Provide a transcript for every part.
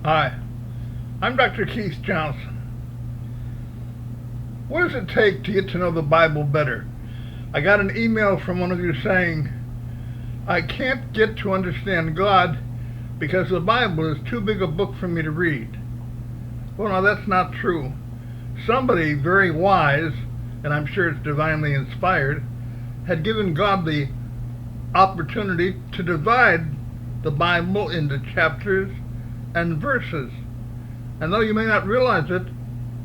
Hi, I'm Dr. Keith Johnson. What does it take to get to know the Bible better? I got an email from one of you saying, I can't get to understand God because the Bible is too big a book for me to read. Well, no, that's not true. Somebody very wise, and I'm sure it's divinely inspired, had given God the opportunity to divide the Bible into chapters and verses. And though you may not realize it,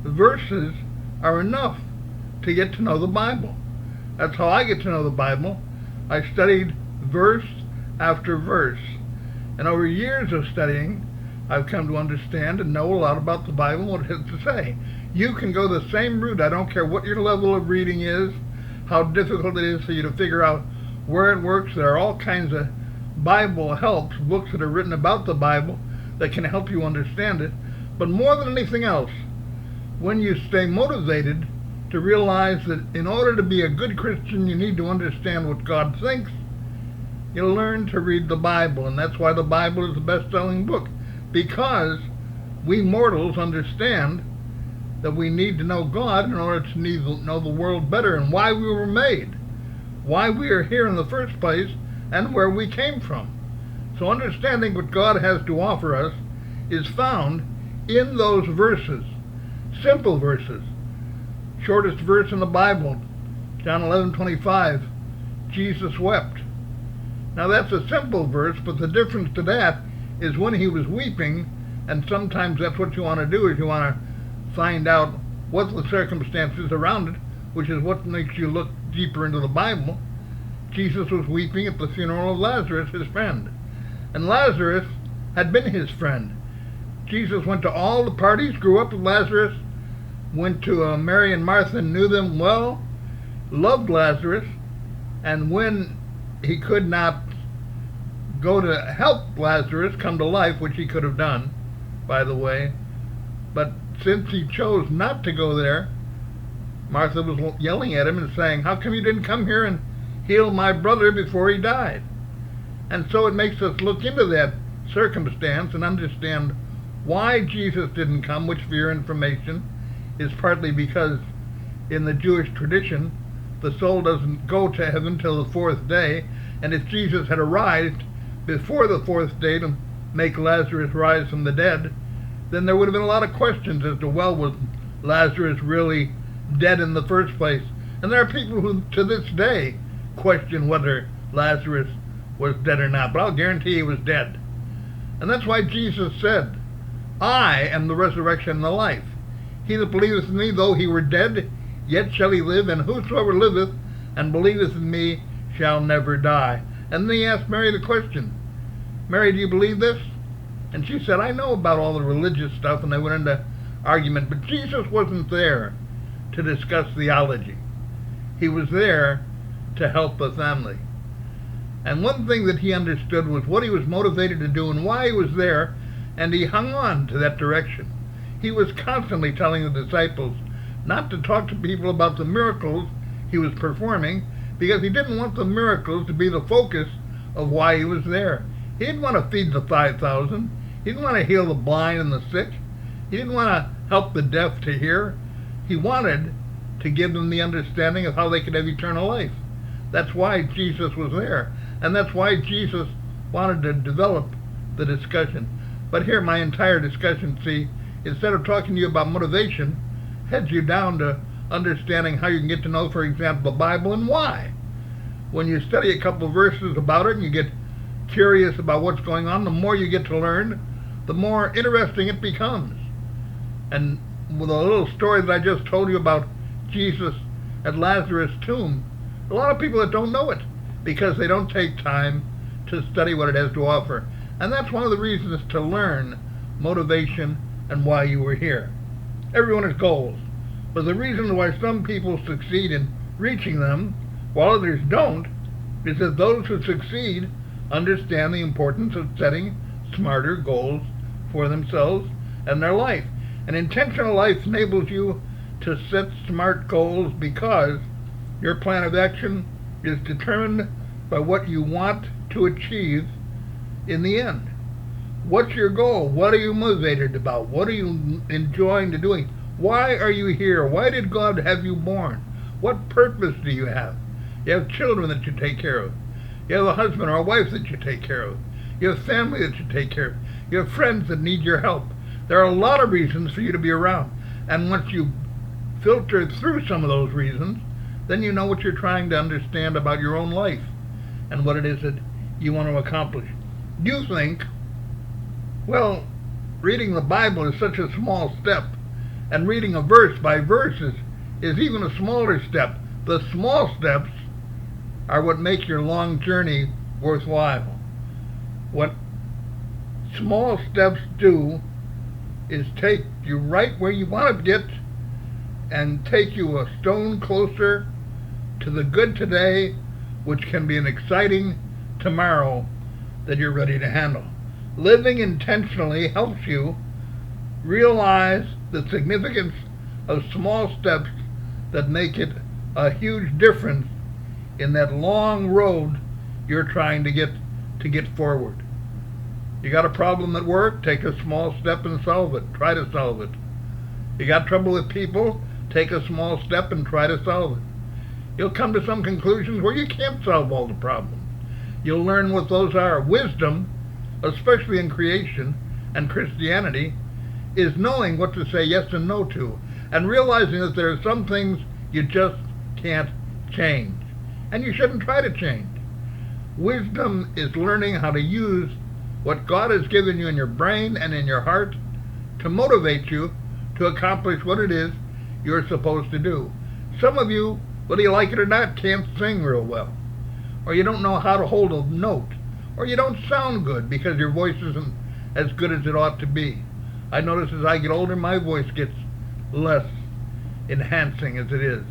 the verses are enough to get to know the Bible. That's how I get to know the Bible. I studied verse after verse. And over years of studying, I've come to understand and know a lot about the Bible and what it has to say. You can go the same route. I don't care what your level of reading is, how difficult it is for you to figure out where it works. There are all kinds of Bible helps, books that are written about the Bible that can help you understand it. But more than anything else, when you stay motivated to realize that in order to be a good Christian, you need to understand what God thinks, you'll learn to read the Bible. And that's why the Bible is the best-selling book, because we mortals understand that we need to know God in order to know the world better and why we were made, why we are here in the first place, and where we came from. So understanding what God has to offer us is found in those verses, simple verses. Shortest verse in the Bible, John 11:25, Jesus wept. Now that's a simple verse, but the difference to that is when he was weeping, and sometimes that's what you want to do, is you want to find out what the circumstances around it, which is what makes you look deeper into the Bible. Jesus was weeping at the funeral of Lazarus, his friend. And Lazarus had been his friend. Jesus went to all the parties, grew up with Lazarus, went to Mary and Martha, knew them well, loved Lazarus, and when he could not go to help Lazarus come to life, which he could have done, by the way, but since he chose not to go there, Martha was yelling at him and saying, how come you didn't come here and heal my brother before he died? And so it makes us look into that circumstance and understand why Jesus didn't come, which for your information is partly because in the Jewish tradition the soul doesn't go to heaven till the fourth day, and if Jesus had arrived before the fourth day to make Lazarus rise from the dead, then there would have been a lot of questions as to, well, was Lazarus really dead in the first place? And there are people who to this day question whether Lazarus was dead or not, but I'll guarantee he was dead. And that's why Jesus said, I am the resurrection and the life. He that believeth in me, though he were dead, yet shall he live, and whosoever liveth and believeth in me shall never die. And then he asked Mary the question, Mary, do you believe this? And she said, I know about all the religious stuff, and they went into argument, but Jesus wasn't there to discuss theology. He was there to help the family. And one thing that he understood was what he was motivated to do and why he was there, and he hung on to that direction. He was constantly telling the disciples not to talk to people about the miracles he was performing, because he didn't want the miracles to be the focus of why he was there. He didn't want to feed the 5,000. He didn't want to heal the blind and the sick. He didn't want to help the deaf to hear. He wanted to give them the understanding of how they could have eternal life. That's why Jesus was there. And that's why Jesus wanted to develop the discussion. But here, my entire discussion, see, instead of talking to you about motivation, heads you down to understanding how you can get to know, for example, the Bible and why. When you study a couple of verses about it and you get curious about what's going on, the more you get to learn, the more interesting it becomes. And with a little story that I just told you about Jesus at Lazarus' tomb, a lot of people that don't know it because they don't take time to study what it has to offer. And that's one of the reasons to learn motivation and why you were here. Everyone has goals, but the reason why some people succeed in reaching them while others don't is that those who succeed understand the importance of setting smarter goals for themselves and their life. An intentional life enables you to set smart goals because your plan of action is determined by what you want to achieve in the end. What's your goal? What are you motivated about? What are you enjoying to doing? Why are you here? Why did God have you born? What purpose do you have? You have children that you take care of. You have a husband or a wife that you take care of. You have family that you take care of. You have friends that need your help. There are a lot of reasons for you to be around. And once you filter through some of those reasons, then you know what you're trying to understand about your own life and what it is that you want to accomplish. You think, well, reading the Bible is such a small step, and reading a verse by verses is even a smaller step. The small steps are what make your long journey worthwhile. What small steps do is take you right where you want to get and take you a stone closer to the good today, which can be an exciting tomorrow that you're ready to handle. Living intentionally helps you realize the significance of small steps that make it a huge difference in that long road you're trying to get forward. You got a problem at work? Take a small step and solve it. Try to solve it. You got trouble with people? Take a small step and try to solve it. You'll come to some conclusions where you can't solve all the problems. You'll learn what those are. Wisdom, especially in creation and Christianity, is knowing what to say yes and no to, and realizing that there are some things you just can't change, and you shouldn't try to change. Wisdom is learning how to use what God has given you in your brain and in your heart to motivate you to accomplish what it is you're supposed to do. Some of you, whether you like it or not, can't sing real well, or you don't know how to hold a note, or you don't sound good because your voice isn't as good as it ought to be. I notice as I get older, my voice gets less enhancing as it is.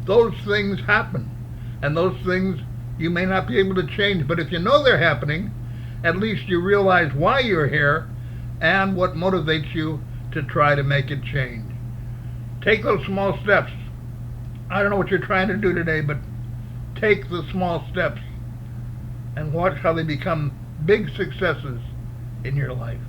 Those things happen, and those things you may not be able to change, but if you know they're happening, at least you realize why you're here and what motivates you to try to make it change. Take those small steps. I don't know what you're trying to do today, but take the small steps and watch how they become big successes in your life.